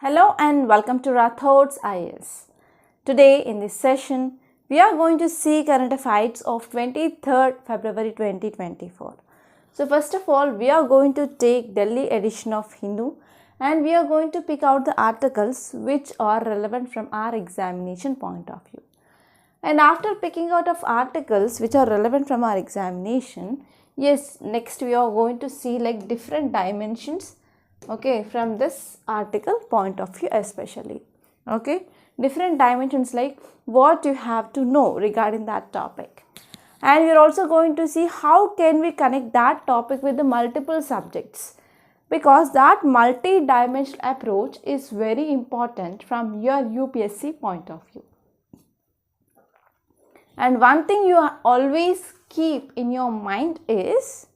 Hello and welcome to Rathods IAS. Today in this session, we are going to see current affairs of 23rd February 2024. So first of all, we are going to take Delhi edition of Hindu and we are going to pick out the articles which are relevant from our examination point of view. And after picking out of articles which are relevant from our examination, yes, next we are going to see like different dimensions, okay, from this article point of view especially, okay, different dimensions like what you have to know regarding that topic. And we are also going to see how can we connect that topic with the multiple subjects, because that multi-dimensional approach is very important from your UPSC point of view. And one thing you always keep in your mind is,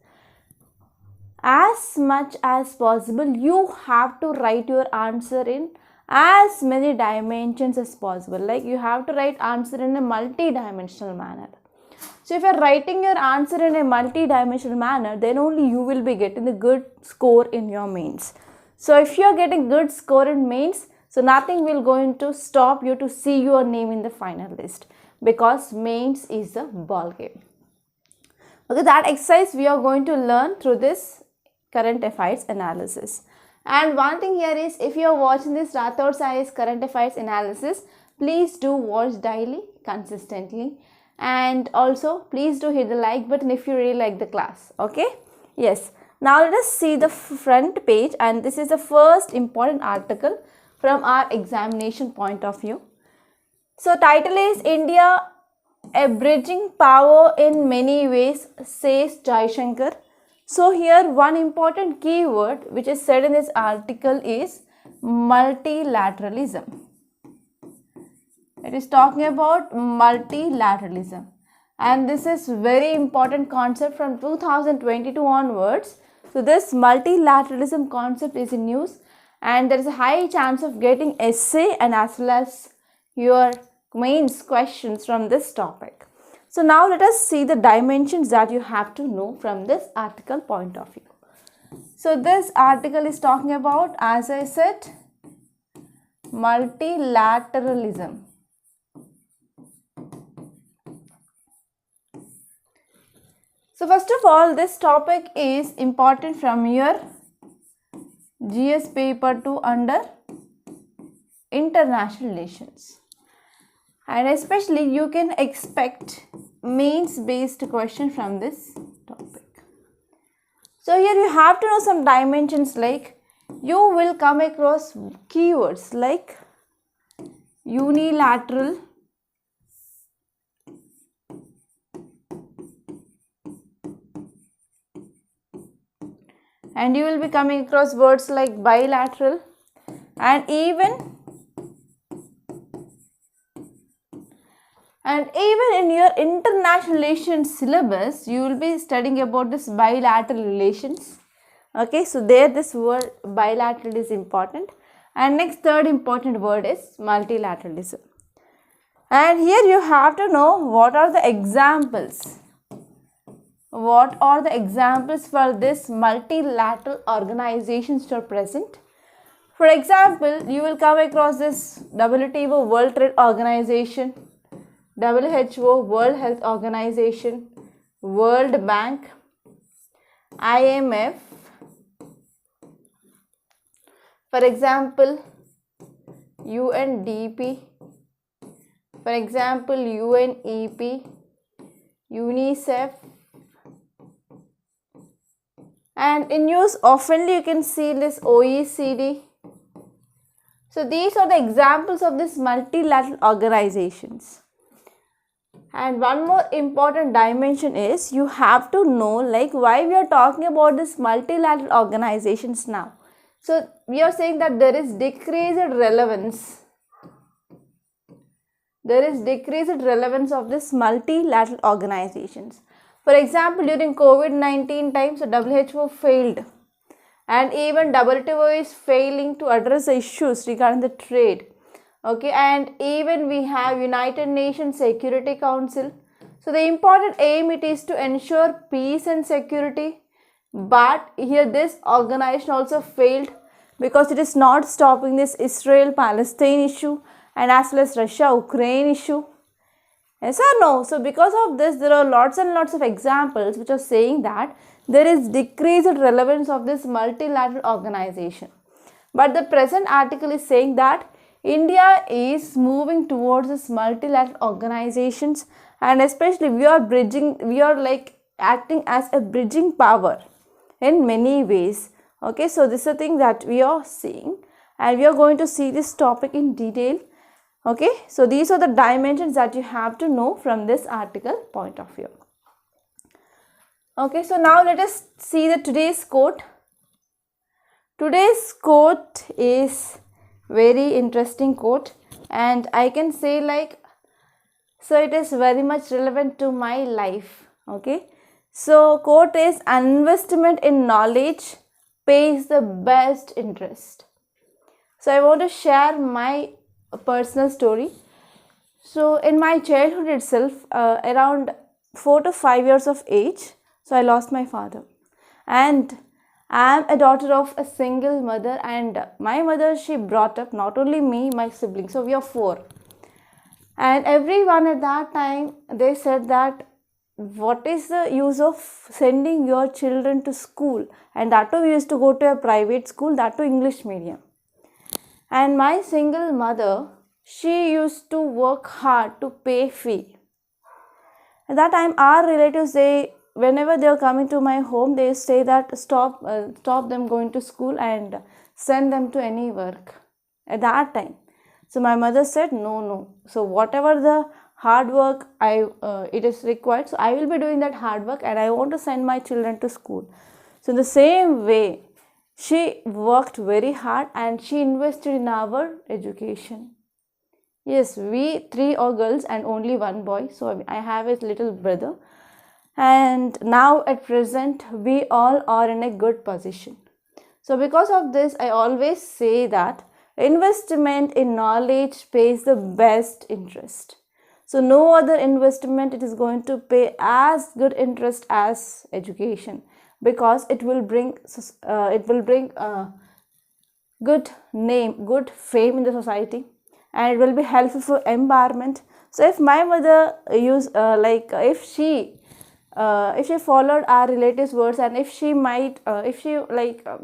as much as possible, you have to write your answer in as many dimensions as possible. Like you have to write answer in a multi-dimensional manner. So if you are writing your answer in a multi-dimensional manner, then only you will be getting the good score in your mains. So if you are getting good score in mains, so nothing will going to stop you to see your name in the final list, because mains is the ball game. Okay, that exercise we are going to learn through this current affairs analysis. And one thing here is, if you are watching this Rathods IAS current affairs analysis, please do watch daily, consistently, and also please do hit the like button if you really like the class. Okay, yes. Now let us see the front page, and this is the first important article from our examination point of view. So title is India, a bridging power in many ways, says Jaishankar. So here one important keyword which is said in this article is multilateralism. It is talking about multilateralism, and this is very important concept from 2022 onwards. So this multilateralism concept is in use, and there is a high chance of getting essay and as well as your mains questions from this topic. So now let us see the dimensions that you have to know from this article point of view. So this article is talking about, as I said, multilateralism. So first of all, this topic is important from your GS paper 2 under international relations. And especially you can expect mains based question from this topic. So here you have to know some dimensions, like you will come across keywords like unilateral, and you will be coming across words like bilateral, and even in your international relations syllabus, you will be studying about this bilateral relations. Okay, so there this word bilateral is important. And next, third important word is multilateralism. And here you have to know what are the examples. What are the examples for this multilateral organizations that are present? For example, you will come across this WTO, World Trade Organization, WHO, World Health Organization, World Bank, IMF, for example, UNDP, for example, UNEP, UNICEF, and in use oftenly you can see this OECD. So these are the examples of this multilateral organizations. And one more important dimension is, you have to know like why we are talking about this multilateral organizations now. So we are saying that there is decreased relevance. There is decreased relevance of this multilateral organizations. For example, during COVID-19 times, so WHO failed, and even WTO is failing to address the issues regarding the trade. Okay, and even we have United Nations Security Council. So the important aim it is to ensure peace and security, but here this organization also failed because it is not stopping this Israel-Palestine issue and as well as Russia-Ukraine issue. Yes or no? So because of this, there are lots and lots of examples which are saying that there is decreased relevance of this multilateral organization. But the present article is saying that India is moving towards this multilateral organizations, and especially we are like acting as a bridging power in many ways. Okay, so this is the thing that we are seeing, and we are going to see this topic in detail. Okay, so these are the dimensions that you have to know from this article point of view. Okay, so now let us see the today's quote. Today's quote is very interesting quote, and I can say like, so it is very much relevant to my life. Okay, so quote is, investment in knowledge pays the best interest. So I want to share my personal story. So in my childhood itself, around 4 to 5 years of age, so I lost my father, and I am a daughter of a single mother, and my mother, she brought up not only me, my siblings, so we are 4, and everyone at that time, they said that what is the use of sending your children to school, and that too we used to go to a private school, that too English medium. And my single mother, she used to work hard to pay fee. At that time, our relatives, whenever they are coming to my home, they say that stop them going to school and send them to any work. At that time, so my mother said no. So whatever the hard work it is required, so I will be doing that hard work, and I want to send my children to school. So in the same way, she worked very hard and she invested in our education. Yes, we 3 are girls and only 1 boy. So I have a little brother. And now at present, we all are in a good position. So because of this, I always say that investment in knowledge pays the best interest. So no other investment it is going to pay as good interest as education, because it will bring good name, good fame in the society, and it will be helpful for empowerment. So if my mother if she followed our relatives' words, and if she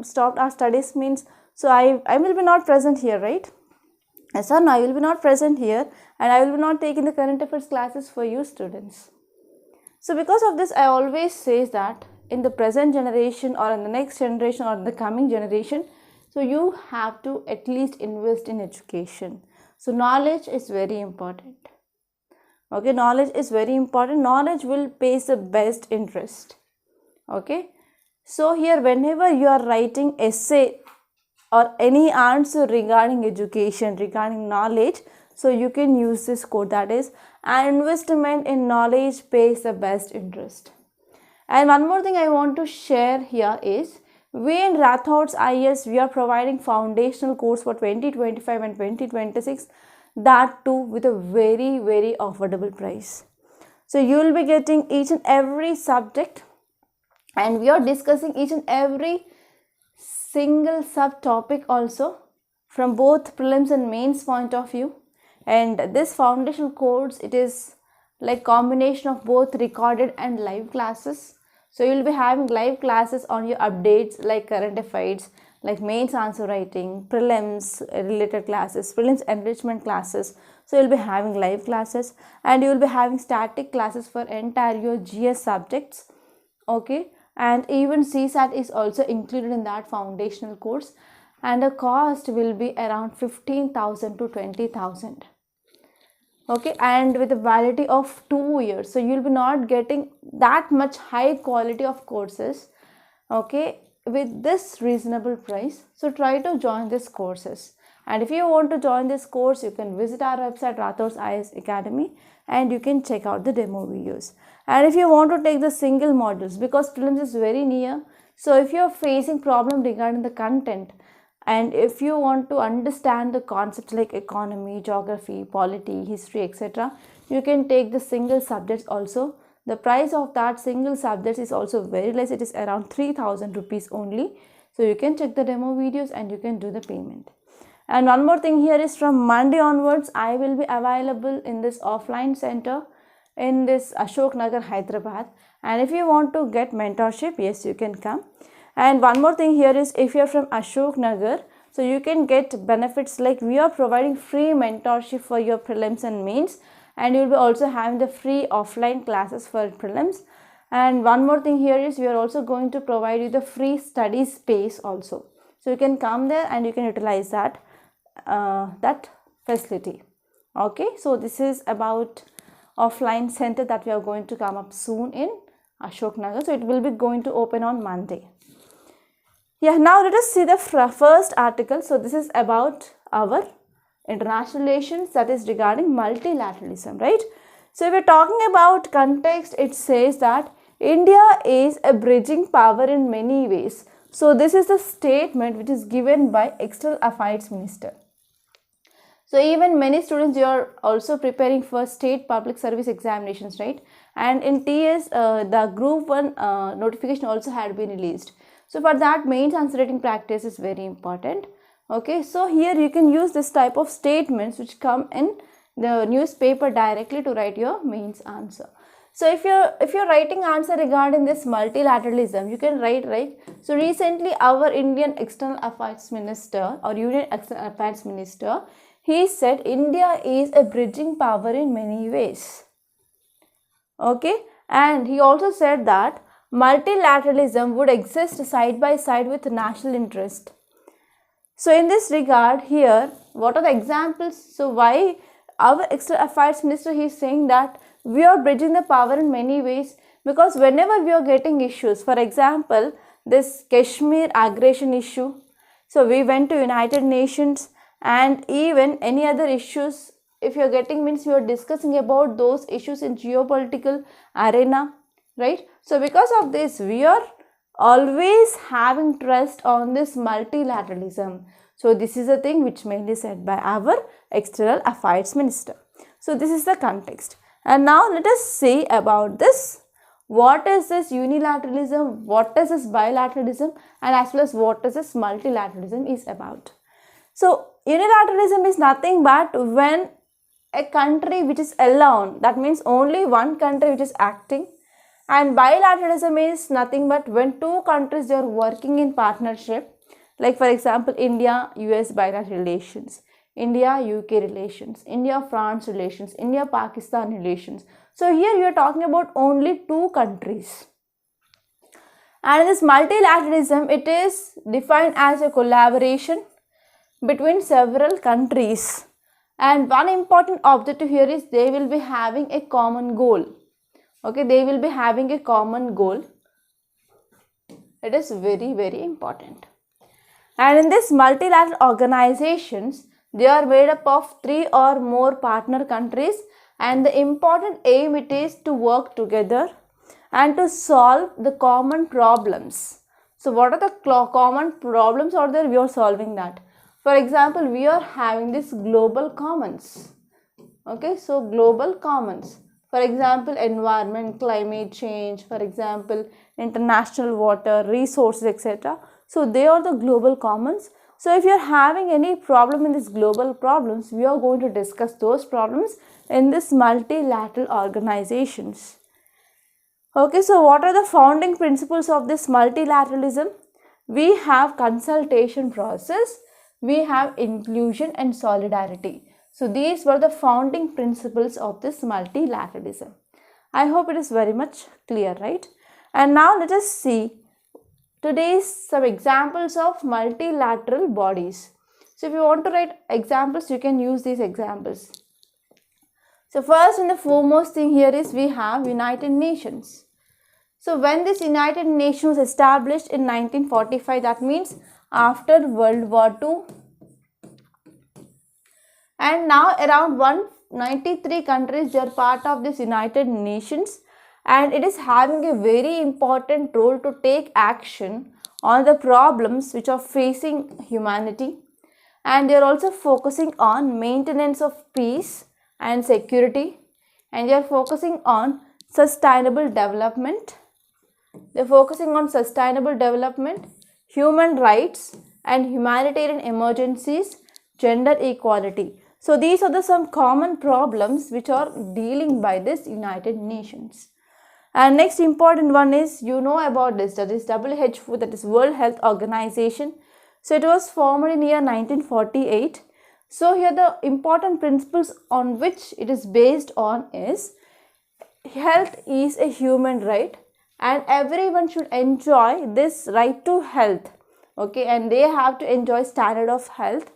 stopped our studies, means, so I will be not present here, right? Yes or no, I will be not present here, and I will be not taking the current affairs classes for you students. So because of this, I always say that in the present generation or in the next generation or in the coming generation, so you have to at least invest in education. So knowledge is very important. Okay, knowledge is very important. Knowledge will pay the best interest. Okay, so here whenever you are writing essay or any answer regarding education, regarding knowledge, so you can use this quote, that is, an investment in knowledge pays the best interest. And one more thing I want to share here is, we in Rathods IS, we are providing foundational course for 2025 and 2026, that too with a very, very affordable price. So you will be getting each and every subject, and we are discussing each and every single subtopic also from both prelims and mains point of view. And this foundational course, it is like combination of both recorded and live classes. So you will be having live classes on your updates like current affairs, like mains answer writing, prelims related classes, prelims enrichment classes. So you will be having live classes, and you will be having static classes for entire your GS subjects. Okay, and even CSAT is also included in that foundational course, and the cost will be around 15,000 to 20,000. Okay, and with a validity of 2 years, so you will be not getting that much high quality of courses, okay, with this reasonable price. So try to join these courses, and if you want to join this course, you can visit our website Rathods IS Academy, and you can check out the demo videos. And if you want to take the single modules, because prelims is very near, so if you are facing problem regarding the content, and if you want to understand the concepts like economy, geography, polity, history, etc., you can take the single subjects also. The price of that single subject is also very less. It is around 3,000 rupees only. So you can check the demo videos and you can do the payment. And one more thing here is, from Monday onwards, I will be available in this offline center in this Ashok Nagar, Hyderabad. And if you want to get mentorship, yes, you can come. And one more thing here is, if you're from Ashok Nagar, so you can get benefits like we are providing free mentorship for your prelims and mains, and you'll be also having the free offline classes for prelims. And one more thing here is, we are also going to provide you the free study space also. So you can come there and you can utilize that facility. Okay, so this is about offline center that we are going to come up soon in Ashok Nagar. So it will be going to open on Monday. Yeah, now let us see the first article. So this is about our international relations, that is regarding multilateralism, right? So if we're talking about context, it says that India is a bridging power in many ways. So this is the statement which is given by External Affairs Minister. So even many students, you are also preparing for state public service examinations, right? And in TS, the group 1 notification also had been released. So for that, mains answer writing practice is very important. Okay, so here you can use this type of statements which come in the newspaper directly to write your mains answer. So if you're writing answer regarding this multilateralism, you can write, right? So recently our Indian External Affairs Minister or Union External Affairs Minister, he said India is a bridging power in many ways. Okay, and he also said that multilateralism would exist side by side with national interest. So in this regard, here, what are the examples? So why our External Affairs Minister, he is saying that we are bridging the power in many ways, because whenever we are getting issues, for example, this Kashmir aggression issue, so we went to United Nations, and even any other issues, if you are getting, means you are discussing about those issues in geopolitical arena, right? So because of this, we are always having trust on this multilateralism. So this is a thing which mainly said by our External Affairs Minister. So this is the context. And now let us see about this. What is this unilateralism? What is this bilateralism? And as well as what is this multilateralism is about. So unilateralism is nothing but when a country which is alone, that means only one country which is acting. And bilateralism is nothing but when two countries, they are working in partnership. Like for example, India-US bilateral relations, India-UK relations, India-France relations, India-Pakistan relations. So here you are talking about only two countries. And in this multilateralism, it is defined as a collaboration between several countries. And one important objective here is they will be having a common goal. Okay, they will be having a common goal. It is very, very important. And in this multilateral organizations, they are made up of 3 or more partner countries, and the important aim it is to work together and to solve the common problems. So what are the common problems are there? We are solving that. For example, we are having this global commons. Okay, so global commons. For example, environment, climate change, for example, international water, resources, etc. So they are the global commons. So if you are having any problem in these global problems, we are going to discuss those problems in this multilateral organizations. Okay, so what are the founding principles of this multilateralism? We have consultation process, we have inclusion and solidarity. So these were the founding principles of this multilateralism. I hope it is very much clear, right? And now let us see today's some examples of multilateral bodies. So if you want to write examples, you can use these examples. So first and the foremost thing here is we have United Nations. So when this United Nations was established in 1945, that means after World War II. And now around 193 countries, they are part of this United Nations, and it is having a very important role to take action on the problems which are facing humanity, and they are also focusing on maintenance of peace and security, and they are focusing on sustainable development. They are focusing on sustainable development, human rights and humanitarian emergencies, gender equality. So these are some common problems which are dealing by this United Nations. And next important one is, you know about this, that is WHO, that is World Health Organization. So it was formed in year 1948. So here the important principles on which it is based on is, health is a human right and everyone should enjoy this right to health. Okay, and they have to enjoy standard of health.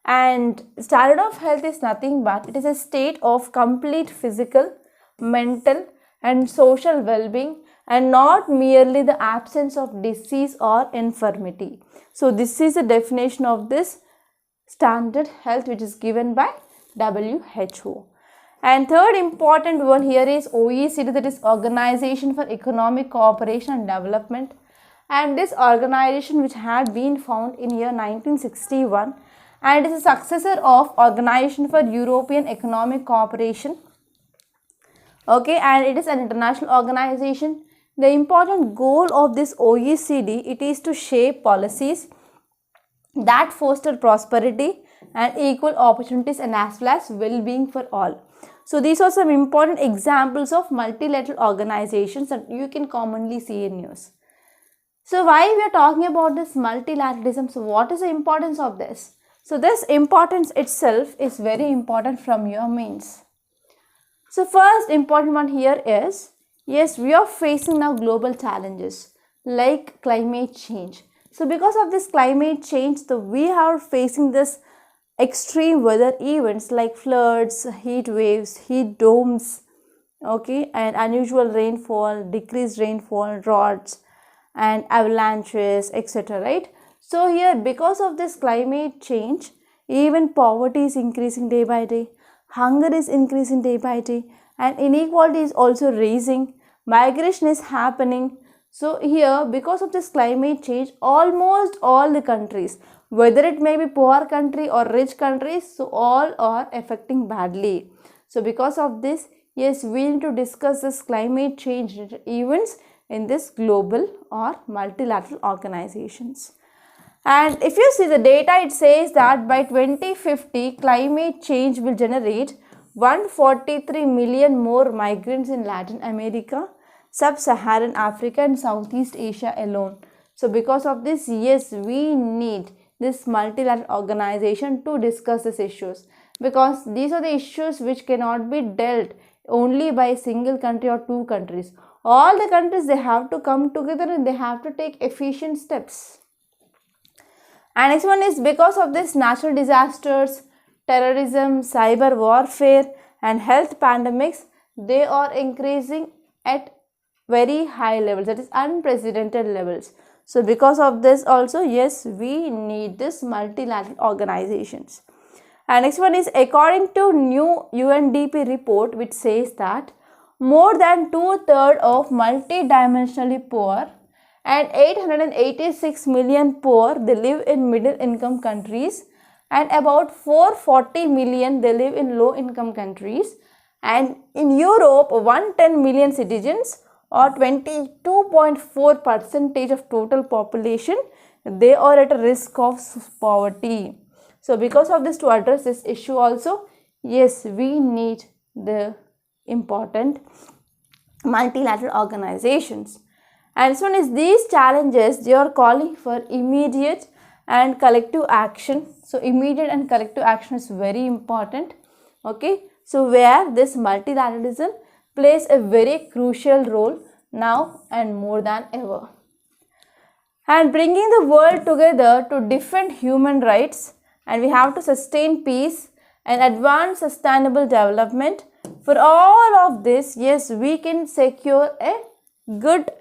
And standard of health is nothing but it is a state of complete physical, mental and social well-being, and not merely the absence of disease or infirmity. So this is the definition of this standard health which is given by WHO. And third important one here is OECD, that is Organization for Economic Cooperation and Development. And this organization, which had been found in year 1961, and it is a successor of Organization for European Economic Cooperation. Okay, and it is an international organization. The important goal of this OECD, it is to shape policies that foster prosperity and equal opportunities and as well as well-being for all. So these are some important examples of multilateral organizations that you can commonly see in news. So why we are talking about this multilateralism? So what is the importance of this? So this importance itself is very important from your mains. So first important one here is, yes, we are facing now global challenges like climate change. So because of this climate change, we are facing this extreme weather events like floods, heat waves, heat domes, okay, and unusual rainfall, decreased rainfall, droughts and avalanches, etc. right? So here, because of this climate change, even poverty is increasing day by day, hunger is increasing day by day, and inequality is also rising, migration is happening. So here, because of this climate change, almost all the countries, whether it may be poor country or rich countries, so all are affecting badly. So because of this, yes, we need to discuss this climate change events in this global or multilateral organizations. And if you see the data, it says that by 2050, climate change will generate 143 million more migrants in Latin America, Sub-Saharan Africa and Southeast Asia alone. So because of this, yes, we need this multilateral organization to discuss these issues, because these are the issues which cannot be dealt only by a single country or two countries. All the countries, they have to come together and they have to take efficient steps. And next one is, because of this natural disasters, terrorism, cyber warfare and health pandemics, they are increasing at very high levels, that is unprecedented levels. So because of this also, yes, we need this multilateral organizations. And next one is, according to new UNDP report, which says that more than 2/3 of multidimensionally poor and 886 million poor, they live in middle income countries, and about 440 million, they live in low income countries. And in Europe, 110 million citizens, or 22.4% of total population, they are at a risk of poverty. So because of this, to address this issue also, yes, we need the important multilateral organizations. And as soon as these challenges, they are calling for immediate and collective action. So immediate and collective action is very important. Okay, so where this multilateralism plays a very crucial role now and more than ever. And bringing the world together to defend human rights, and we have to sustain peace and advance sustainable development. For all of this, yes, we can secure a good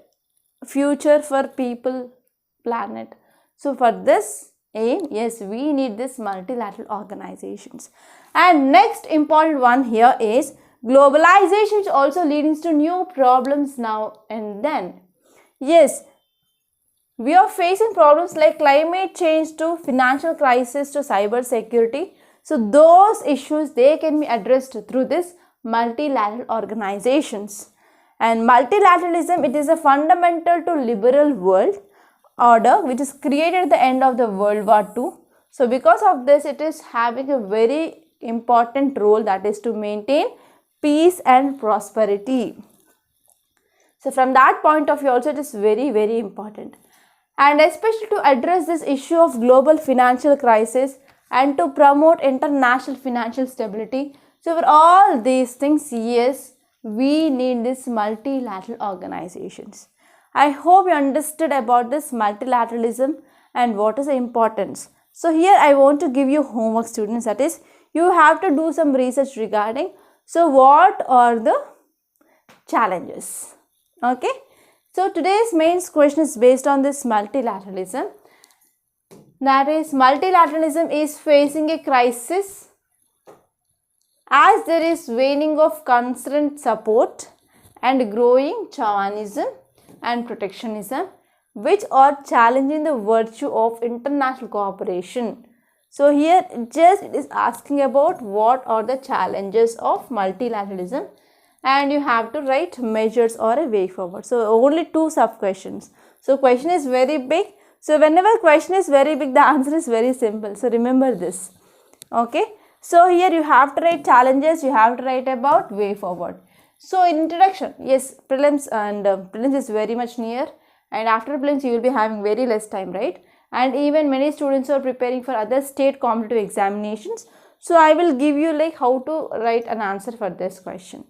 future for people, planet. So for this aim, yes, we need this multilateral organizations. And next important one here is, globalization is also leading to new problems now and then. Yes, we are facing problems like climate change to financial crisis to cyber security. So those issues, they can be addressed through this multilateral organizations. And multilateralism, it is a fundamental to liberal world. order which is created at the end of the World War II. So because of this, it is having a very important role, that is to maintain peace and prosperity. So from that point of view also it is very, very important. And especially to address this issue of global financial crisis and to promote international financial stability. So for all these things, yes, we need these multilateral organizations. I hope you understood about this multilateralism and what is the importance. So here I want to give you homework, students, that is you have to do some research regarding, so what are the challenges? Okay. So today's main question is based on this multilateralism. That is, multilateralism is facing a crisis as there is waning of concurrent support and growing chauvinism and protectionism, which are challenging the virtue of international cooperation. So here just it is asking about what are the challenges of multilateralism, and you have to write measures or a way forward. So only 2 sub questions. So question is very big. So whenever question is very big, the answer is very simple. So remember this. Okay. So here you have to write challenges, you have to write about way forward. So in introduction, yes, prelims and prelims is very much near, and after prelims you will be having very less time, right? And even many students are preparing for other state competitive examinations. So I will give you like how to write an answer for this question.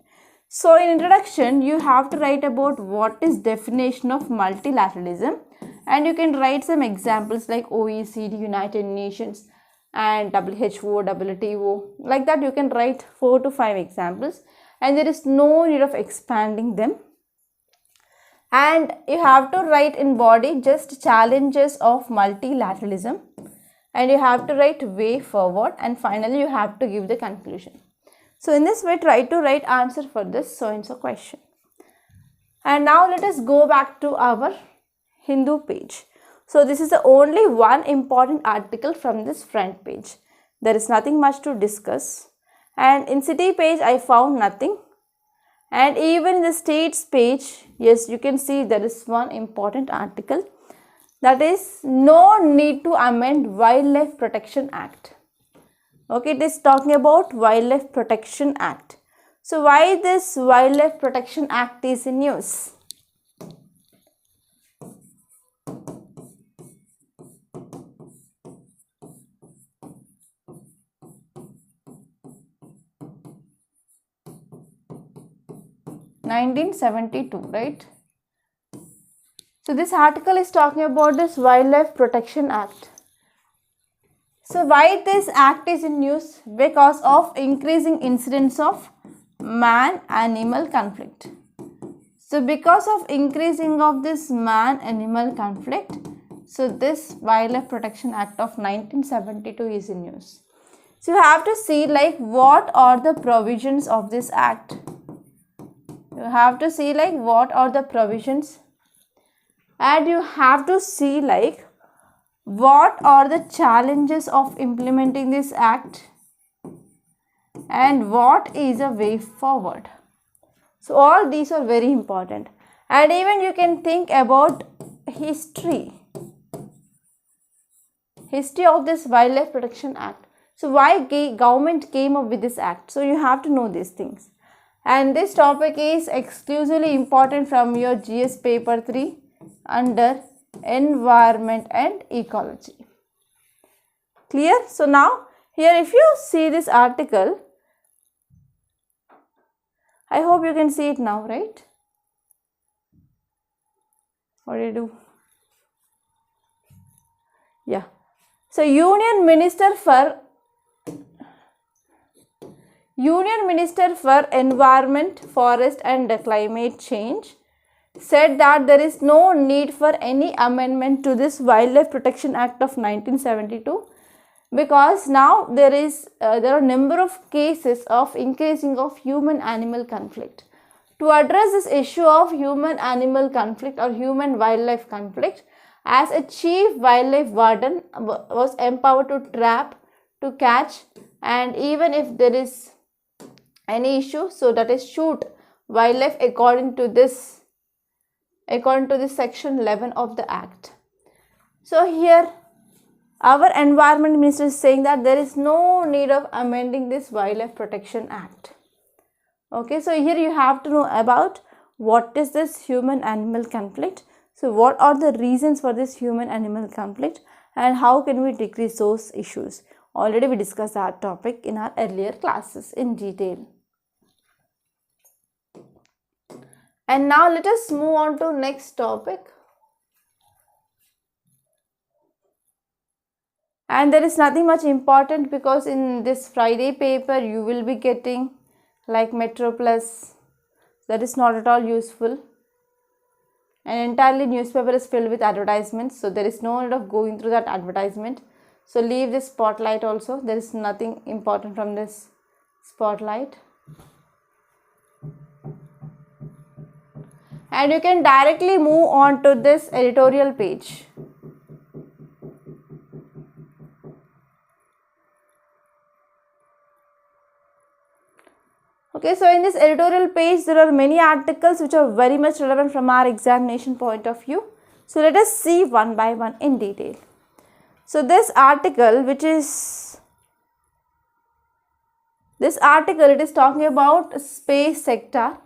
So in introduction, you have to write about what is definition of multilateralism, and you can write some examples like OECD, United Nations and WHO, WTO. Like that you can write 4 to 5 examples, and there is no need of expanding them. And you have to write in body just challenges of multilateralism, and you have to write way forward, and finally you have to give the conclusion. So in this way, try to write answer for this so-and-so question. And now let us go back to our Hindu page. So this is the only one important article from this front page. There is nothing much to discuss. And in city page, I found nothing. And even in the states page, yes, you can see there is one important article. That is, no need to amend Wildlife Protection Act. Okay, it is talking about Wildlife Protection Act. So why this Wildlife Protection Act is in use? (1972), right? So this article is talking about this Wildlife Protection Act. So why this act is in use? Because of increasing incidence of man-animal conflict. So because of increasing of this man-animal conflict, so this Wildlife Protection Act of 1972 is in use. So you have to see like what are the provisions of this act. You have to see like what are the provisions, and you have to see like what are the challenges of implementing this act and what is a way forward. So all these are very important. And even you can think about history of this Wildlife Protection Act. So why government came up with this act? So you have to know these things. And this topic is exclusively important from your GS paper 3 under environment and ecology. Clear? So now here if you see this article, I hope you can see it now, right? What do you do? Yeah. So Union Minister for Environment, Forest and Climate Change said that there is no need for any amendment to this Wildlife Protection Act of 1972, because now there are a number of cases of increasing of human-animal conflict. To address this issue of human-animal conflict or human-wildlife conflict, as a chief wildlife warden was empowered to trap, to catch, and even if there is any issue, so that is shoot wildlife according to this section 11 of the act. So here our environment minister is saying that there is no need of amending this Wildlife Protection Act. Okay, so here you have to know about what is this human animal conflict. So what are the reasons for this human animal conflict and how can we decrease those issues. Already we discussed that topic in our earlier classes in detail. And now let us move on to next topic. And there is nothing much important because in this Friday paper you will be getting like Metro Plus. That is not at all useful. And entirely newspaper is filled with advertisements. So there is no need of going through that advertisement. So leave this spotlight also. There is nothing important from this spotlight. And you can directly move on to this editorial page. Okay, so in this editorial page, there are many articles which are very much relevant from our examination point of view. So let us see one by one in detail. So this article, it is talking about space sector.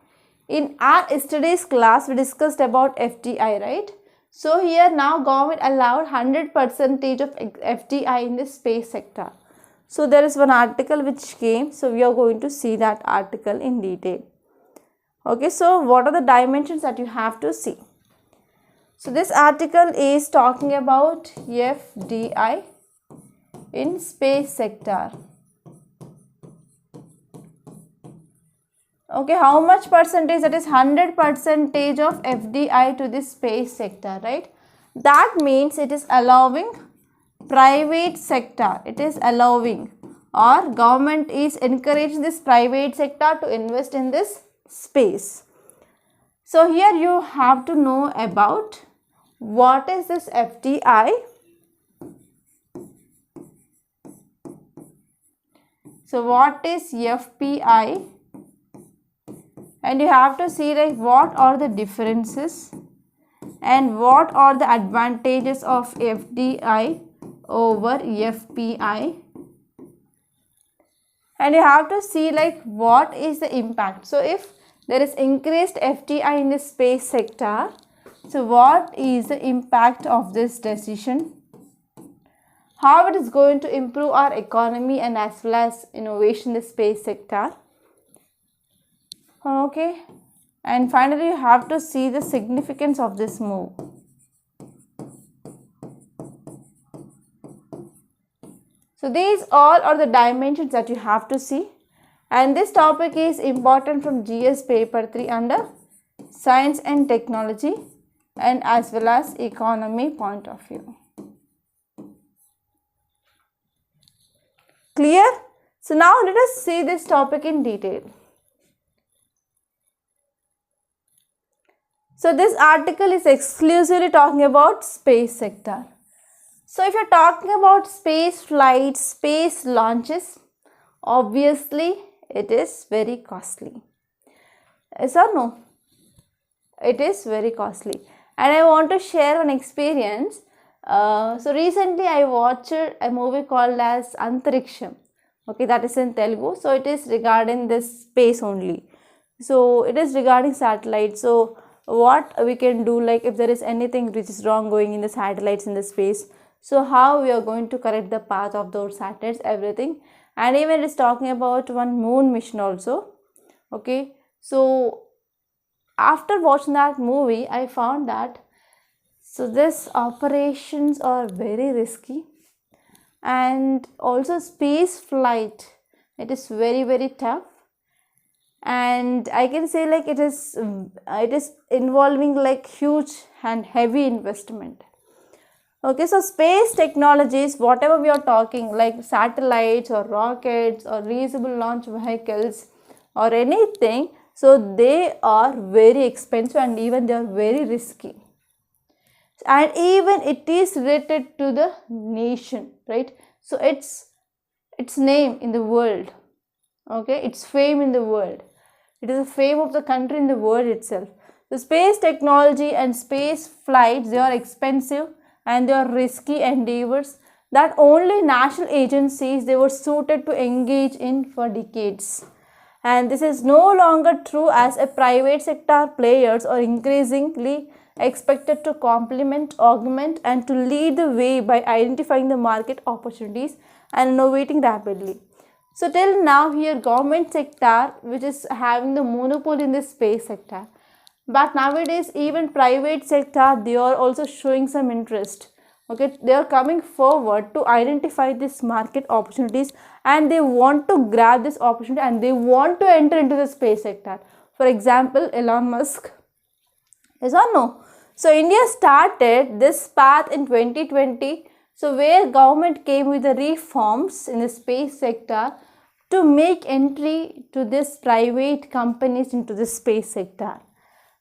In our yesterday's class, we discussed about FDI, right? So here now government allowed 100% of FDI in the space sector. So there is one article which came, so we are going to see that article in detail. Okay, so what are the dimensions that you have to see? So this article is talking about FDI in space sector. Okay, how much percentage? That is 100% of FDI to this space sector, right? That means it is allowing private sector, it is allowing, or government is encouraging this private sector to invest in this space. So here you have to know about what is this FDI. So what is FPI, and you have to see like what are the differences and what are the advantages of FDI over FPI, and you have to see like what is the impact. So if there is increased FDI in the space sector, so what is the impact of this decision, how it is going to improve our economy and as well as innovation in the space sector. Okay, and finally you have to see the significance of this move. So these all are the dimensions that you have to see, and this topic is important from GS paper 3 under science and technology and as well as economy point of view. Clear? So now let us see this topic in detail. So this article is exclusively talking about space sector. So if you are talking about space flights, space launches, obviously it is very costly. Yes or no? It is very costly. And I want to share one experience. So recently I watched a movie called as Antariksham. Okay, that is in Telugu. So it is regarding this space only. So it is regarding satellites. So what we can do, like if there is anything which is wrong going in the satellites in the space, so how we are going to correct the path of those satellites, everything. And even it is talking about one moon mission also. Okay, so after watching that movie, I found that so these operations are very risky, and also space flight, it is very tough, and I can say like it is involving like huge and heavy investment. Okay, so space technologies, whatever we are talking, like satellites or rockets or reusable launch vehicles or anything, so they are very expensive and even they are very risky. And even it is related to the nation, right? So its name in the world, okay, its fame in the world. It is the fame of the country in the world itself. So space technology and space flights, they are expensive and they are risky endeavors that only national agencies they were suited to engage in for decades. And this is no longer true, as a private sector players are increasingly expected to complement, augment, and to lead the way by identifying the market opportunities and innovating rapidly. So till now here government sector which is having the monopoly in the space sector, but nowadays even private sector they are also showing some interest. Okay, they are coming forward to identify this market opportunities, and they want to grab this opportunity and they want to enter into the space sector. For example, Elon Musk, yes or no? So India started this path in 2020, so where government came with the reforms in the space sector to make entry to this private companies into the space sector.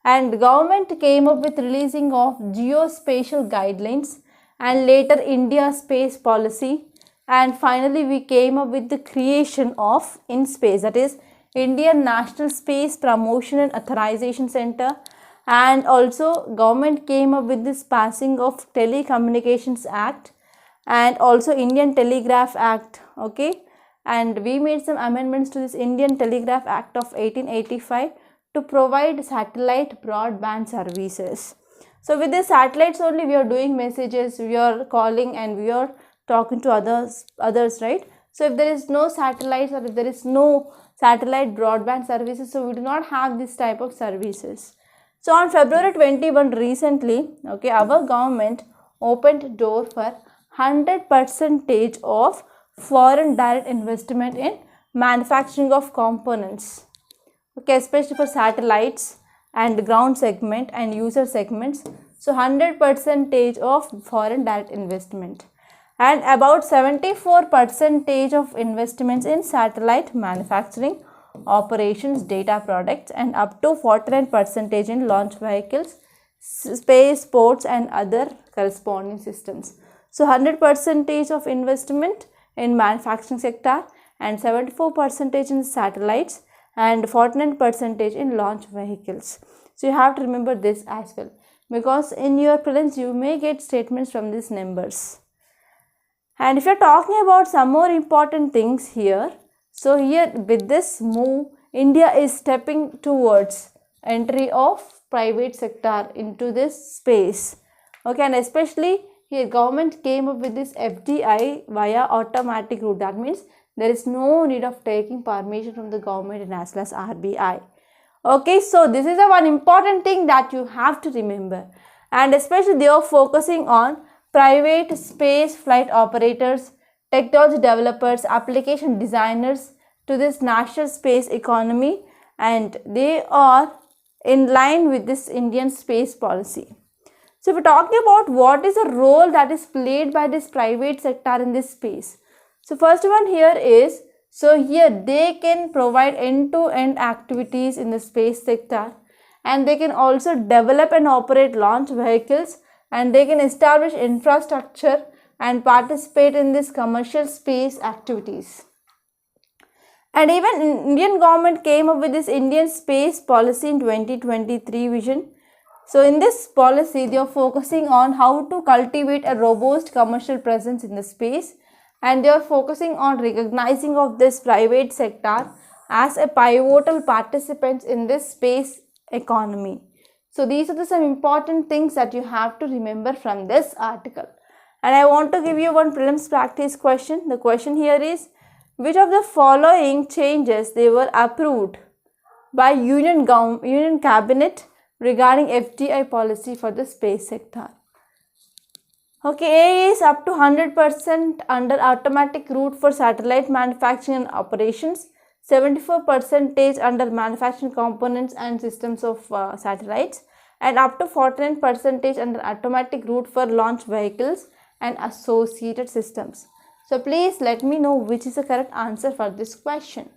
And government came up with releasing of geospatial guidelines, and later India space policy, and finally we came up with the creation of InSpace, that is Indian National Space Promotion and Authorization Center. And also government came up with this passing of Telecommunications Act and also Indian Telegraph Act. Okay, and we made some amendments to this Indian Telegraph Act of 1885 to provide satellite broadband services. So with the satellites only we are doing messages, we are calling, and we are talking to others, right? So if there is no satellites, or if there is no satellite broadband services, so we do not have this type of services. So on February 21 recently, okay, our government opened door for 100% of foreign direct investment in manufacturing of components. Okay, especially for satellites and ground segment and user segments. So 100% of foreign direct investment, and about 74% of investments in satellite manufacturing, operations, data products, and up to 49% in launch vehicles, space ports, and other corresponding systems. So 100% of investment in manufacturing sector, and 74% in satellites, and 49% in launch vehicles. So you have to remember this as well, because in your prelims you may get statements from these numbers. And if you are talking about some more important things here, so here with this move India is stepping towards entry of private sector into this space. Okay, and especially here government came up with this FDI via automatic route. That means there is no need of taking permission from the government and as well as RBI. Okay, so this is a one important thing that you have to remember, and especially they are focusing on private space flight operators, technology developers, application designers to this national space economy, and they are in line with this Indian space policy. So if we're talking about what is the role that is played by this private sector in this space. So first one here is, so here they can provide end-to-end activities in the space sector, and they can also develop and operate launch vehicles, and they can establish infrastructure and participate in this commercial space activities. And even Indian government came up with this Indian space policy in 2023 vision. So in this policy they are focusing on how to cultivate a robust commercial presence in the space, and they are focusing on recognizing of this private sector as a pivotal participant in this space economy. So these are some important things that you have to remember from this article. And I want to give you one prelims practice question. The question here is, which of the following changes they were approved by Union Cabinet regarding FDI policy for the space sector? Okay, A is up to 100% under automatic route for satellite manufacturing and operations, 74% under manufacturing components and systems of satellites, and up to 49% under automatic route for launch vehicles and associated systems. So please let me know which is the correct answer for this question.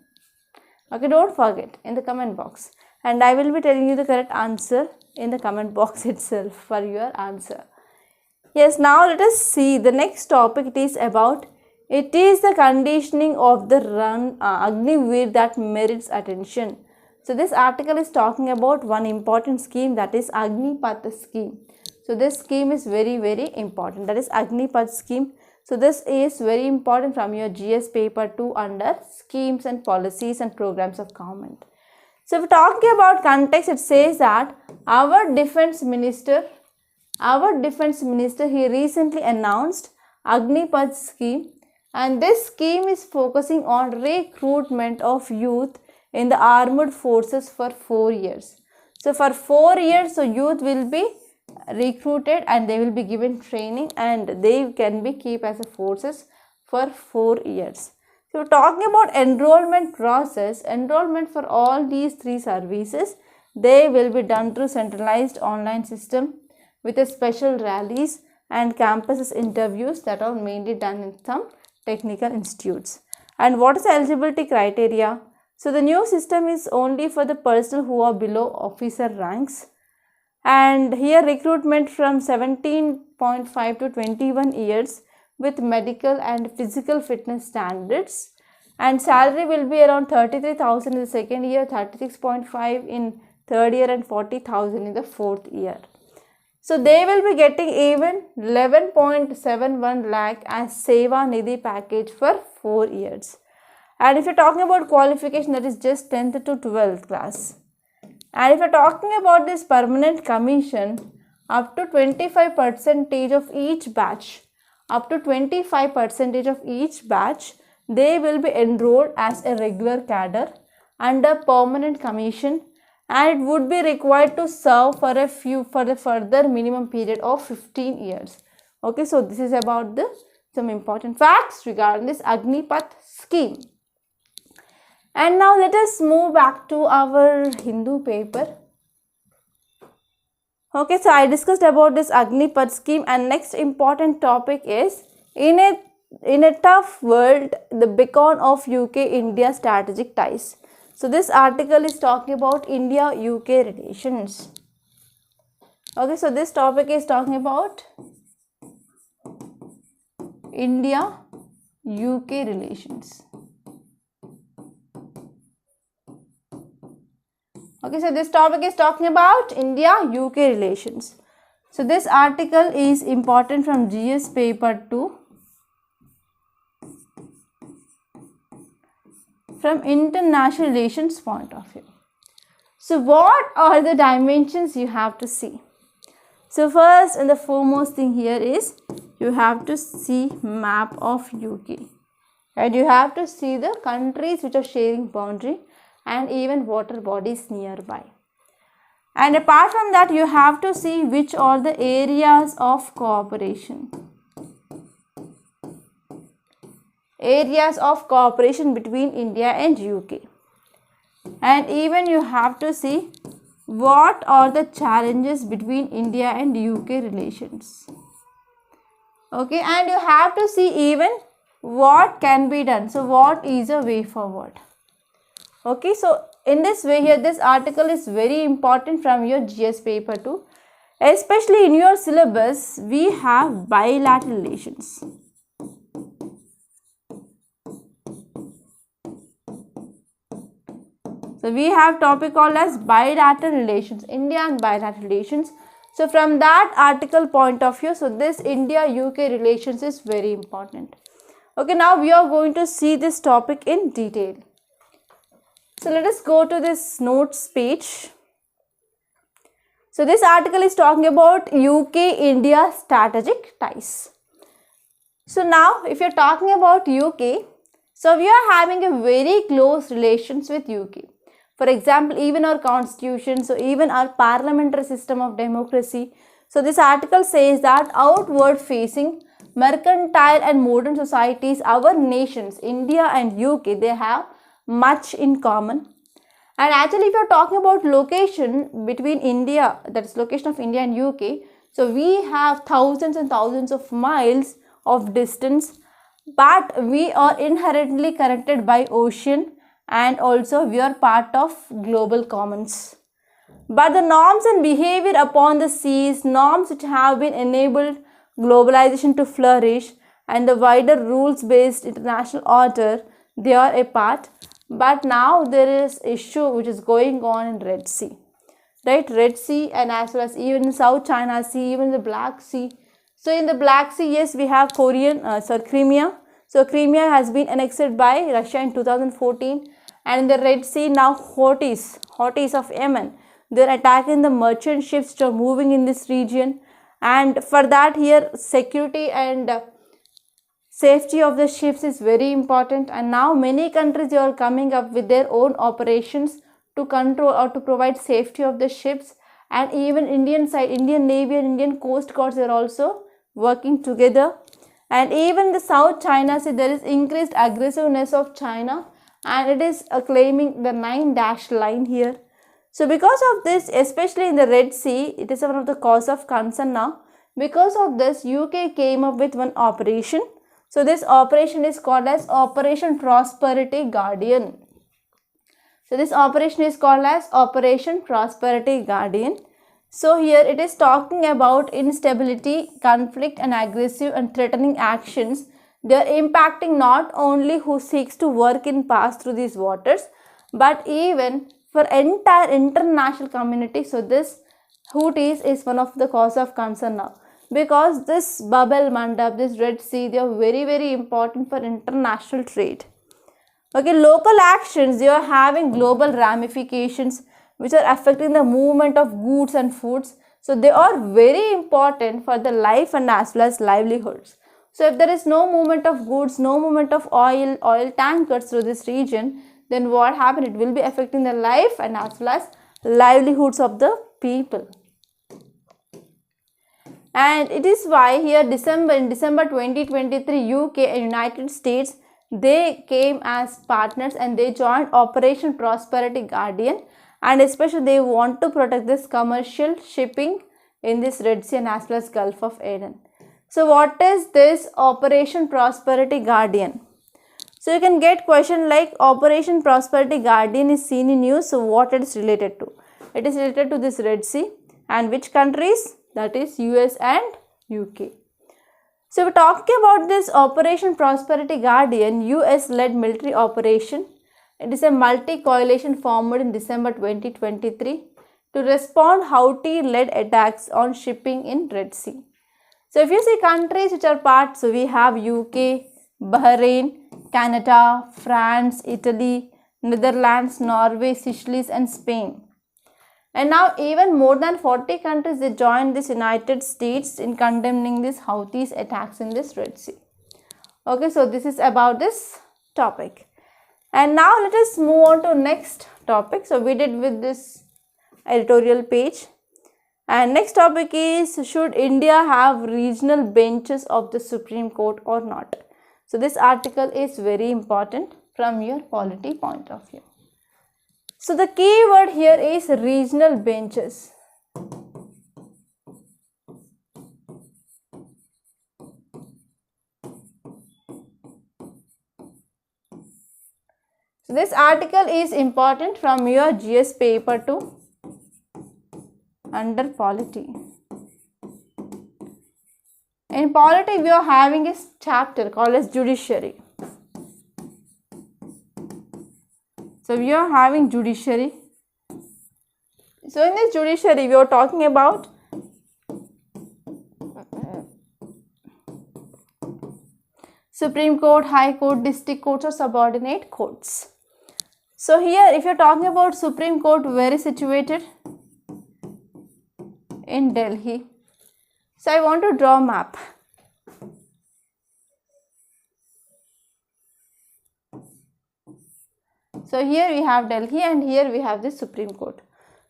Okay, don't forget in the comment box, and I will be telling you the correct answer in the comment box itself for your answer. Yes, now let us see the next topic. It is the conditioning of the Agniveer that merits attention. So this article is talking about one important scheme, that is Agnipath scheme. So this scheme is very, very important. That is Agnipath scheme. So this is very important from your GS paper 2 under schemes and policies and programs of government. So if we're talking about context, it says that our defense minister, he recently announced Agnipath scheme, and this scheme is focusing on recruitment of youth in the armed forces for 4 years. So for 4 years, so youth will be recruited and they will be given training and they can be kept as a forces for 4 years. So talking about enrollment process, enrollment for all these 3 services, they will be done through centralized online system with a special rallies and campuses interviews that are mainly done in some technical institutes. And what is the eligibility criteria? So the new system is only for the personnel who are below officer ranks, and here recruitment from 17.5 to 21 years with medical and physical fitness standards, and salary will be around 33,000 in the second year, 36.5 in third year and 40,000 in the fourth year. So they will be getting even 11.71 lakh as Seva Nidhi package for 4 years. And if you're talking about qualification, that is just 10th to 12th class. And if you're talking about this permanent commission, up to 25% of each batch, they will be enrolled as a regular cadre under permanent commission, and it would be required to serve for the further minimum period of 15 years. Okay, so this is about some important facts regarding this Agnipath scheme. And now let us move back to our Hindu paper. Okay, so I discussed about this Agnipath scheme, and next important topic is in a tough world, the beacon of UK-India strategic ties. So this article is talking about India-UK relations. Okay, so this topic is talking about India-UK relations. Okay, so this topic is talking about India-UK relations. So this article is important from GS paper 2 from international relations point of view. So what are the dimensions you have to see? So first and the foremost thing here is you have to see map of UK, and you have to see the countries which are sharing boundary and even water bodies nearby. And apart from that, you have to see which are the areas of cooperation. Areas of cooperation between India and UK. And even you have to see what are the challenges between India and UK relations. Okay, and you have to see even what can be done. So what is a way forward? Okay, so in this way here, this article is very important from your GS paper 2. Especially in your syllabus, we have bilateral relations. So we have topic called as bilateral relations, India and bilateral relations. So from that article point of view, so this India-UK relations is very important. Okay, now we are going to see this topic in detail. So let us go to this notes page. So this article is talking about UK-India strategic ties. So now if you are talking about UK, so we are having a very close relations with UK. For example, even our constitution, so even our parliamentary system of democracy. So this article says that outward facing mercantile and modern societies, our nations, India and UK, they have much in common. And actually if you are talking about location between India, that is location of India and UK, so we have thousands and thousands of miles of distance, but we are inherently connected by ocean, and also we are part of global commons. But the norms and behavior upon the seas, norms which have been enabled globalization to flourish, and the wider rules based international order, they are apart. But now there is issue which is going on in Red Sea. right? Red Sea, and as well as even South China Sea, even the Black Sea. So in the Black Sea, yes, we have Crimea. So Crimea has been annexed by Russia in 2014, and in the Red Sea now Houthis of Yemen, they're attacking the merchant ships which are moving in this region, and for that here security and safety of the ships is very important. And now many countries are coming up with their own operations to control or to provide safety of the ships, and even Indian side, Indian Navy and Indian Coast Guards are also working together. And even the South China Sea, there is increased aggressiveness of China, and it is claiming the 9-dash line here. So because of this, especially in the Red Sea, it is one of the cause of concern now. Because of this, UK came up with one operation. So this operation is called as Operation Prosperity Guardian. So this operation is called as Operation Prosperity Guardian. So here it is talking about instability, conflict and aggressive and threatening actions. They are impacting not only who seeks to work and pass through these waters, but even for entire international community. So this Houthis is one of the cause of concern now, because this Bab el Mandab, this Red Sea, they are very important for international trade. Okay, local actions, they are having global ramifications which are affecting the movement of goods and foods. So they are very important for the life and as well as livelihoods. So if there is no movement of goods, no movement of oil tankers through this region, then what happens? It will be affecting the life and as well as livelihoods of the people. And it is why here in December 2023, UK and United States, they came as partners and they joined Operation Prosperity Guardian, and especially they want to protect this commercial shipping in this Red Sea and as well as Gulf of Aden. So what is this Operation Prosperity Guardian? So you can get question like Operation Prosperity Guardian is seen in news. So what it is related to? It is related to this Red Sea, and which countries? That is US and UK. So we're talking about this Operation Prosperity Guardian, US led military operation. It is a multi-coalition formed in December 2023 to respond Houthi led attacks on shipping in Red Sea. So if you see countries which are part, so we have UK, Bahrain, Canada, France, Italy, Netherlands, Norway, Seychelles and Spain. And now even more than 40 countries, they joined this United States in condemning this Houthis attacks in this Red Sea. Okay, so this is about this topic. And now let us move on to next topic. So we did with this editorial page. And next topic is, should India have regional benches of the Supreme Court or not? So this article is very important from your polity point of view. So the key word here is regional benches. So this article is important from your GS paper 2 under polity. In polity, we are having a chapter called as judiciary. So we are having judiciary. So in this judiciary, we are talking about Supreme Court, High Court, District Courts or subordinate courts. So here, if you are talking about Supreme Court, where is situated? In Delhi. So I want to draw a map. So here we have Delhi and here we have the Supreme Court.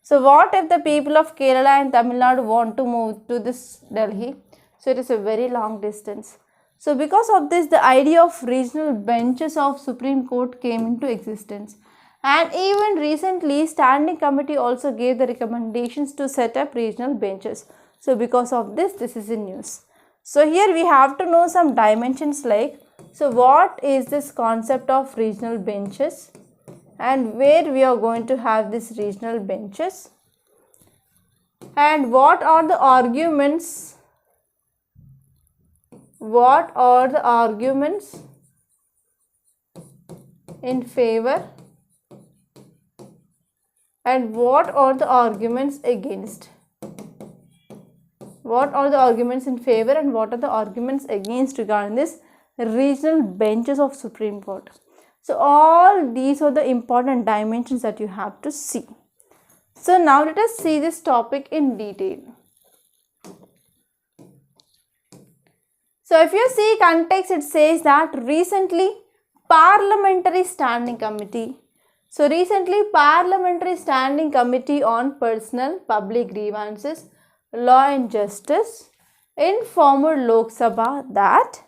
So what if the people of Kerala and Tamil Nadu want to move to this Delhi? So it is a very long distance. So because of this, the idea of regional benches of Supreme Court came into existence. And even recently, Standing Committee also gave the recommendations to set up regional benches. So because of this, this is in news. So here we have to know some dimensions like, so what is this concept of regional benches? And where we are going to have these regional benches, and what are the arguments in favor And what are the arguments against? What are the arguments in favor and what are the arguments against regarding this regional benches of Supreme Court? So all these are the important dimensions that you have to see. So now let us see this topic in detail. So if you see context, it says that recently Parliamentary Standing Committee. So recently Parliamentary Standing Committee on Personal Public Grievances, Law and Justice informed Lok Sabha that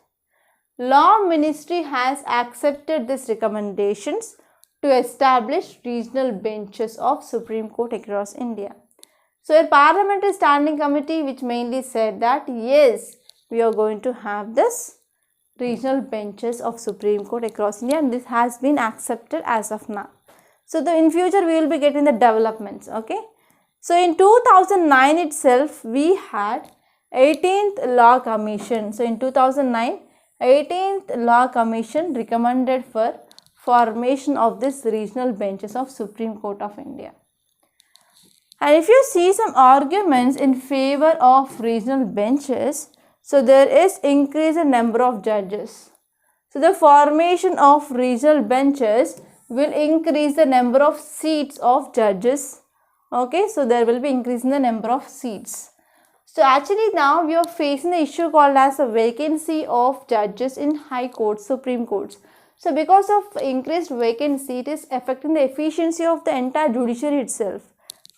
Law Ministry has accepted these recommendations to establish regional benches of Supreme Court across India. So a Parliamentary Standing Committee which mainly said that yes, we are going to have this regional benches of Supreme Court across India, and this has been accepted as of now. So in future we will be getting the developments. Okay. So in 2009 itself we had 18th Law Commission. So in 2009 18th Law Commission recommended for formation of this regional benches of Supreme Court of India. And if you see some arguments in favor of regional benches, so there is increase in number of judges. So the formation of regional benches will increase the number of seats of judges. Okay, so there will be increase in the number of seats. So actually now we are facing the issue called as a vacancy of judges in high courts, Supreme Courts. So because of increased vacancy, it is affecting the efficiency of the entire judiciary itself,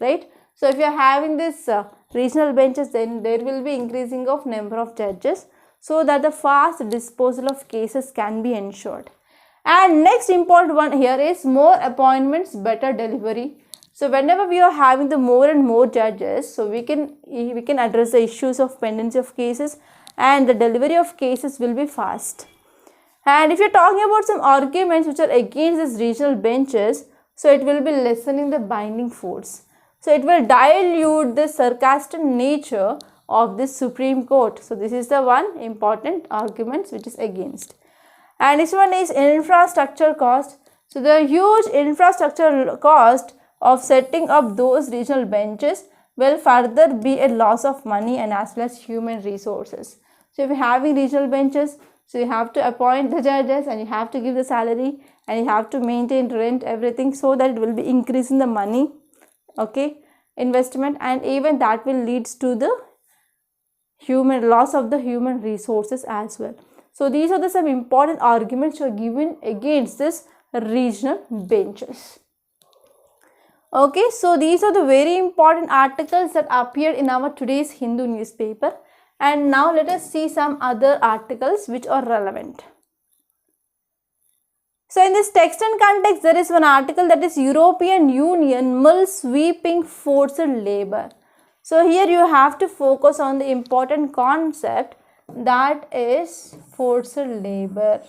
right? So if you are having this regional benches, then there will be increasing of number of judges so that the fast disposal of cases can be ensured. And next important one here is more appointments, better delivery. So whenever we are having the more and more judges, so we can address the issues of pendency of cases and the delivery of cases will be fast. And if you are talking about some arguments which are against these regional benches, so it will be lessening the binding force. So it will dilute the sarcastic nature of this Supreme Court. So this is the one important argument which is against. And this one is infrastructure cost. So the huge infrastructure cost of setting up those regional benches will further be a loss of money and as well as human resources. So if you are having regional benches, so you have to appoint the judges and you have to give the salary and you have to maintain rent, everything, so that it will be increasing the money, okay, investment, and even that will leads to the loss of the human resources as well. So these are the some important arguments are given against this regional benches. Okay, so these are the very important articles that appeared in our today's Hindu newspaper. And now let us see some other articles which are relevant. So in this text and context, there is one article that is European Union Mill Sweeping Forced Labour. So here you have to focus on the important concept, that is forced labour.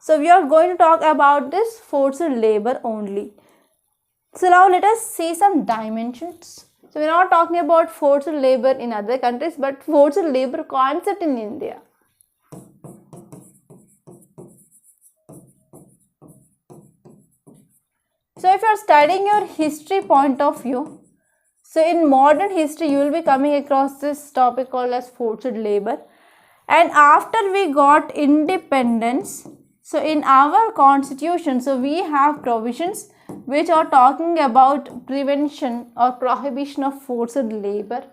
So we are going to talk about this forced labour only. So now let us see some dimensions. So we are not talking about forced labour in other countries, but forced labour concept in India. So if you are studying your history point of view, so in modern history you will be coming across this topic called as forced labour. And after we got independence, so in our constitution, so we have provisions which are talking about prevention or prohibition of forced labour.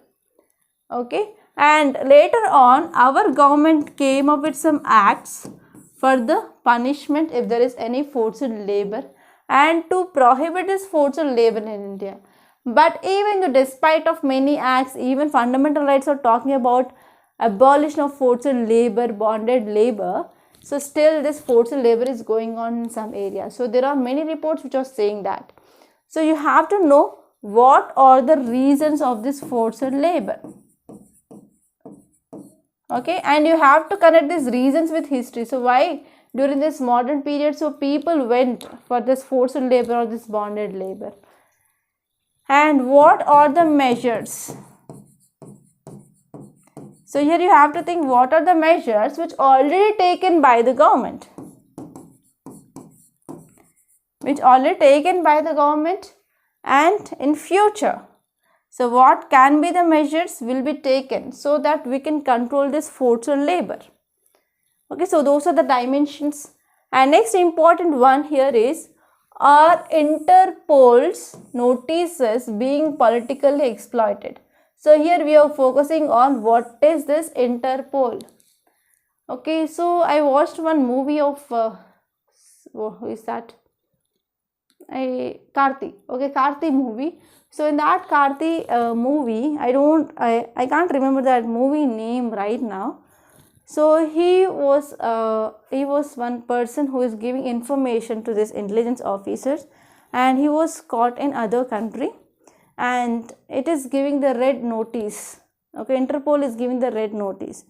Okay, and later on our government came up with some acts for the punishment if there is any forced labour and to prohibit this forced labour in India. But even though despite of many acts, even fundamental rights are talking about abolition of forced labour, bonded labour, so still this forced labour is going on in some areas. So there are many reports which are saying that. So you have to know what are the reasons of this forced labour. Okay, and you have to connect these reasons with history. So why during this modern period, so people went for this forced labour or this bonded labour. And what are the measures? So here you have to think what are the measures which already taken by the government. and in future. So what can be the measures will be taken so that we can control this forced labor. Okay, so those are the dimensions. And next important one here is, are Interpol's notices being politically exploited? So here we are focusing on what is this Interpol. Okay, so I watched one movie of who is that? Karthi. Okay, Karthi movie. So in that Karthi movie, I can't remember that movie name right now. So he was one person who is giving information to this intelligence officers, and he was caught in other country, and it is giving the red notice. Okay, Interpol is giving the red notice.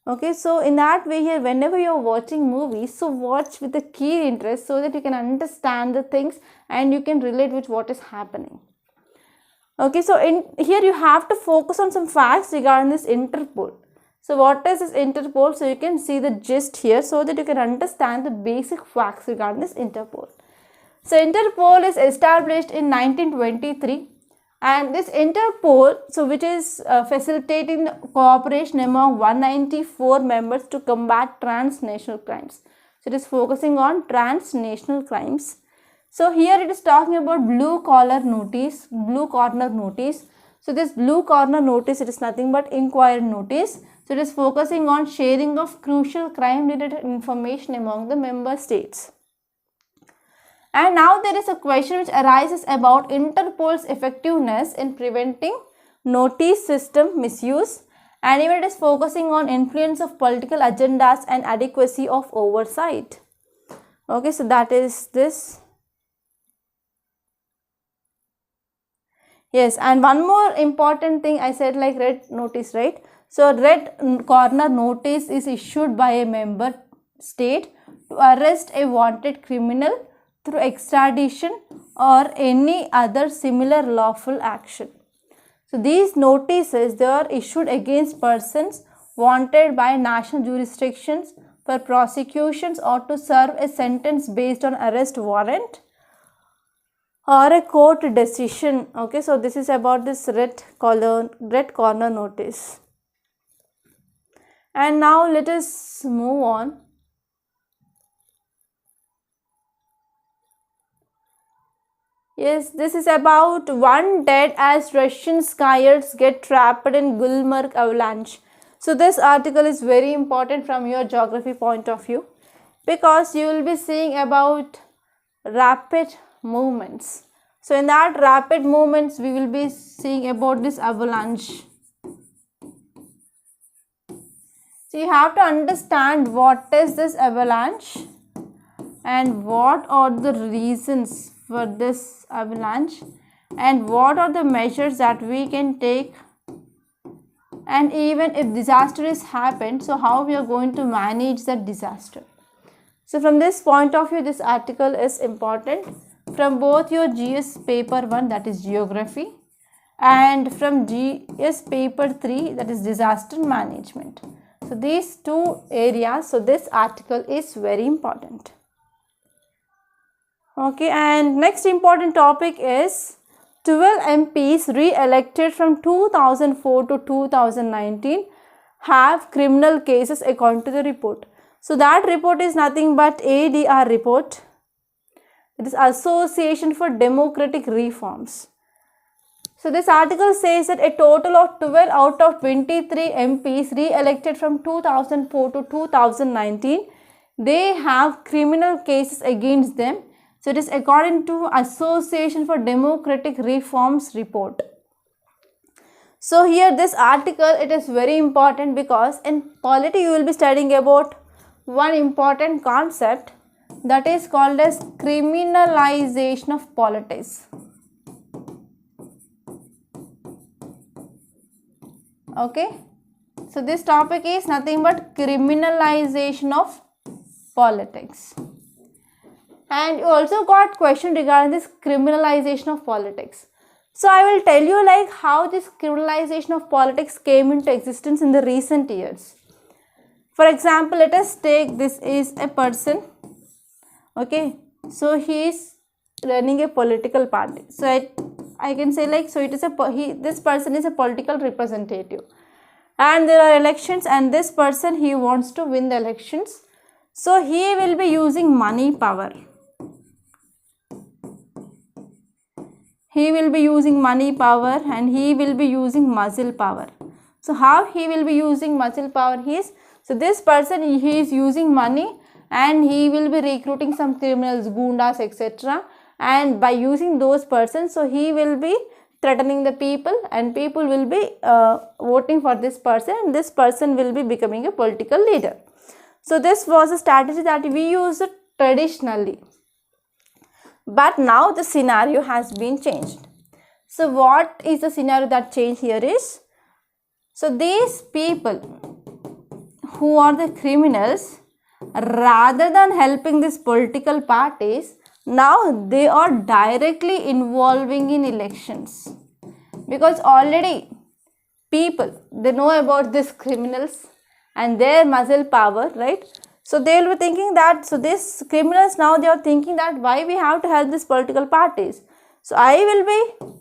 Okay, so in that way here, whenever you are watching movies, so watch with a keen interest so that you can understand the things and you can relate with what is happening. Okay, so in here you have to focus on some facts regarding this Interpol. So what is this Interpol? So you can see the gist here so that you can understand the basic facts regarding this Interpol. So Interpol is established in 1923, and this Interpol, so which is facilitating the cooperation among 194 members to combat transnational crimes. So it is focusing on transnational crimes. So here it is talking about blue corner notice. So this blue corner notice, it is nothing but inquiry notice. So it is focusing on sharing of crucial crime related information among the member states. And now there is a question which arises about Interpol's effectiveness in preventing notice system misuse, and even it is focusing on influence of political agendas and adequacy of oversight. Okay, so that is this. Yes, and one more important thing I said, like red notice, right? So red corner notice is issued by a member state to arrest a wanted criminal through extradition or any other similar lawful action. So these notices, they are issued against persons wanted by national jurisdictions for prosecutions or to serve a sentence based on arrest warrant or a court decision. Okay, so this is about this red corner notice. And now let us move on. Yes, this is about one dead as Russian skiers get trapped in Gulmarg avalanche. So this article is very important from your geography point of view, because you will be seeing about rapid movements. So in that rapid movements, we will be seeing about this avalanche. So you have to understand what is this avalanche and what are the reasons for this avalanche and what are the measures that we can take, and even if disaster is happened, so how we are going to manage that disaster. So from this point of view, this article is important from both your GS paper 1, that is geography, and from GS paper 3, that is disaster management. So these two areas, so this article is very important. Okay, and next important topic is 12 MPs re-elected from 2004 to 2019 have criminal cases according to the report. So that report is nothing but ADR report. It is Association for Democratic Reforms. So this article says that a total of 12 out of 23 MPs re-elected from 2004 to 2019, they have criminal cases against them. So it is according to Association for Democratic Reforms report. So here this article, it is very important because in polity you will be studying about one important concept that is called as criminalization of politics. Okay, so this topic is nothing but criminalization of politics. And you also got question regarding this criminalization of politics. So I will tell you like how this criminalization of politics came into existence in the recent years. For example, let us take this is a person. Okay, so he is running a political party. So I can say like, so it is this person is a political representative, and there are elections, and this person, he wants to win the elections. So he will be using money power. He will be using money power, and he will be using muscle power. So how he will be using muscle power? So this person, he is using money, and he will be recruiting some criminals, goondas, etc. And by using those persons, so he will be threatening the people, and people will be voting for this person, and this person will be becoming a political leader. So this was a strategy that we used traditionally. But now the scenario has been changed. So what is the scenario that changed here is, so these people who are the criminals, rather than helping these political parties, now they are directly involving in elections, because already people, they know about these criminals and their muscle power, right? So they will be thinking that, so these criminals, now they are thinking that why we have to help these political parties. So I will be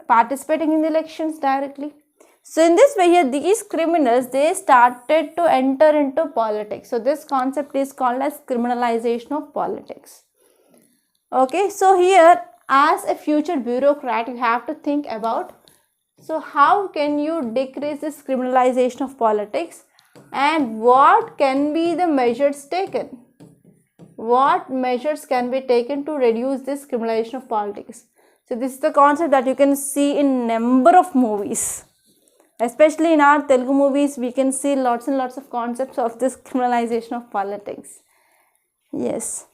participating in the elections directly. So in this way here, these criminals, they started to enter into politics. So this concept is called as criminalization of politics. Okay, so here as a future bureaucrat, you have to think about, so how can you decrease this criminalization of politics, and what can be the measures taken? What measures can be taken to reduce this criminalization of politics? So this is the concept that you can see in number of movies. Especially in our Telugu movies, we can see lots and lots of concepts of this criminalization of politics. Yes.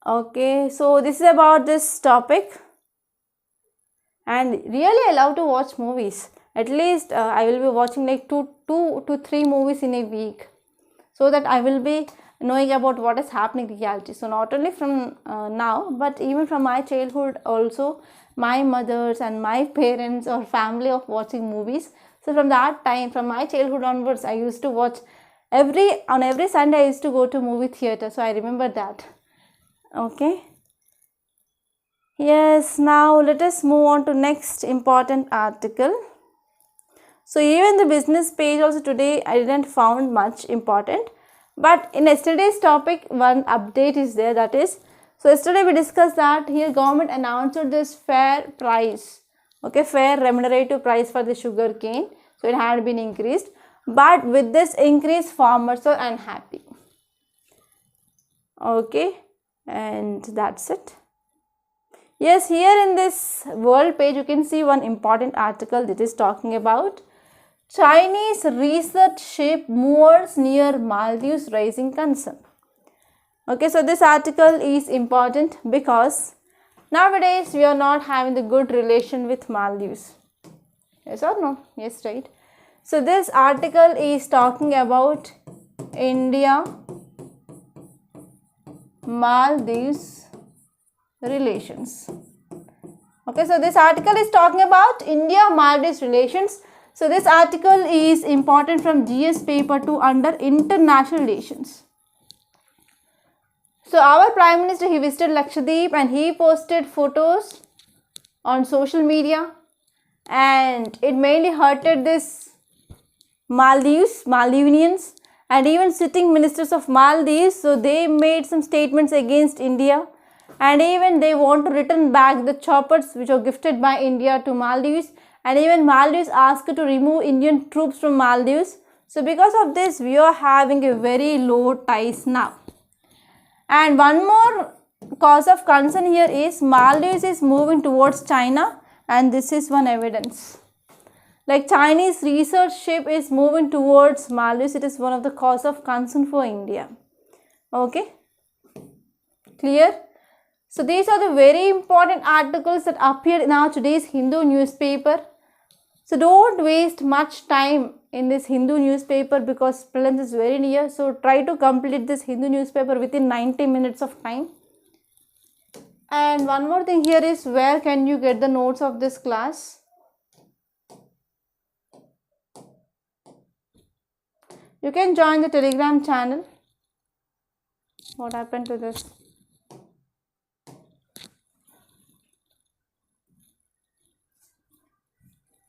Okay, so this is about this topic. And really I love to watch movies. At least I will be watching like two to three movies in a week, so that I will be knowing about what is happening in reality. So not only from now, but even from my childhood also, my mothers and my parents or family of watching movies. So from that time, from my childhood onwards, I used to watch on every Sunday I used to go to movie theater. So I remember that. Okay. Yes, now let us move on to next important article. So even the business page also today I didn't found much important, but in yesterday's topic one update is there, that is, so yesterday we discussed that here government announced this fair price, okay, fair remunerative price for the sugar cane. So it had been increased, but with this increase farmers are unhappy. Okay, and that's it. Yes, here in this world page you can see one important article that is talking about Chinese research ship moors near Maldives raising concern. Okay, so this article is important because nowadays we are not having the good relation with Maldives. Yes or no? Yes, right. So this article is talking about India Maldives relations. Okay, so this article is talking about India Maldives relations. So this article is important from GS paper 2 under international relations. So our Prime Minister, he visited Lakshadweep and he posted photos on social media, and it mainly hurted this Maldivians, and even sitting ministers of Maldives. So they made some statements against India, and even they want to return back the choppers which were gifted by India to Maldives, and even Maldives asked to remove Indian troops from Maldives. So because of this, we are having a very low ties now. And one more cause of concern here is Maldives is moving towards China, and this is one evidence. Like Chinese research ship is moving towards Maldives, it is one of the cause of concern for India. Okay, clear? So these are the very important articles that appeared in our today's Hindu newspaper. So don't waste much time in this Hindu newspaper because prelims is very near. So try to complete this Hindu newspaper within 90 minutes of time. And one more thing here is, where can you get the notes of this class? You can join the Telegram channel. What happened to this?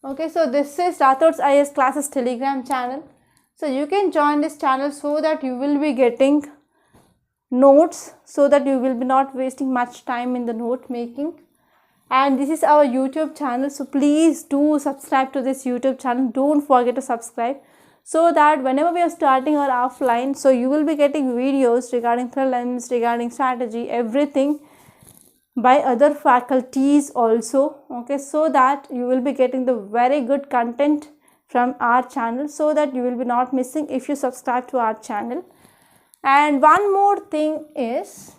Okay, so this is Rathods IS classes Telegram channel. So you can join this channel so that you will be getting notes, so that you will be not wasting much time in the note making. And this is our YouTube channel, so please do subscribe to this YouTube channel. Don't forget to subscribe, so that whenever we are starting our offline, so you will be getting videos regarding prelims, regarding strategy, everything by other faculties also. Okay, so that you will be getting the very good content from our channel, so that you will be not missing if you subscribe to our channel. And one more thing is,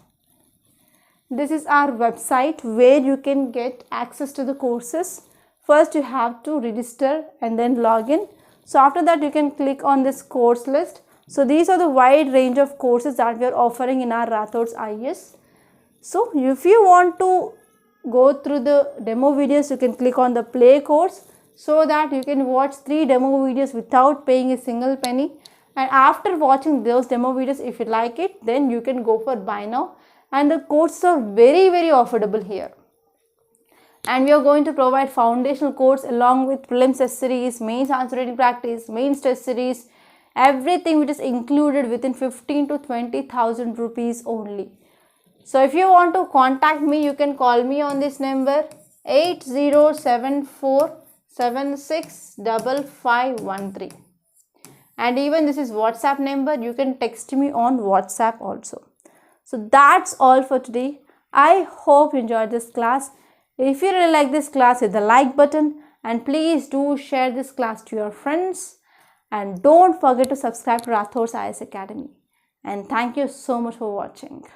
this is our website where you can get access to the courses. First you have to register and then log in. So after that you can click on this course list. So these are the wide range of courses that we are offering in our Rathods IS. So if you want to go through the demo videos, you can click on the play course, so that you can watch 3 demo videos without paying a single penny. And after watching those demo videos, if you like it, then you can go for buy now. And the courses are very affordable here. And we are going to provide foundational course along with prelims test series, mains answer writing practice, mains test series, everything which is included within 15 to 20,000 rupees only. So if you want to contact me, you can call me on this number 8074765513. And even this is WhatsApp number, you can text me on WhatsApp also. So that's all for today. I hope you enjoyed this class. If you really like this class, hit the like button, and please do share this class to your friends. And don't forget to subscribe to Rathods IS Academy. And thank you so much for watching.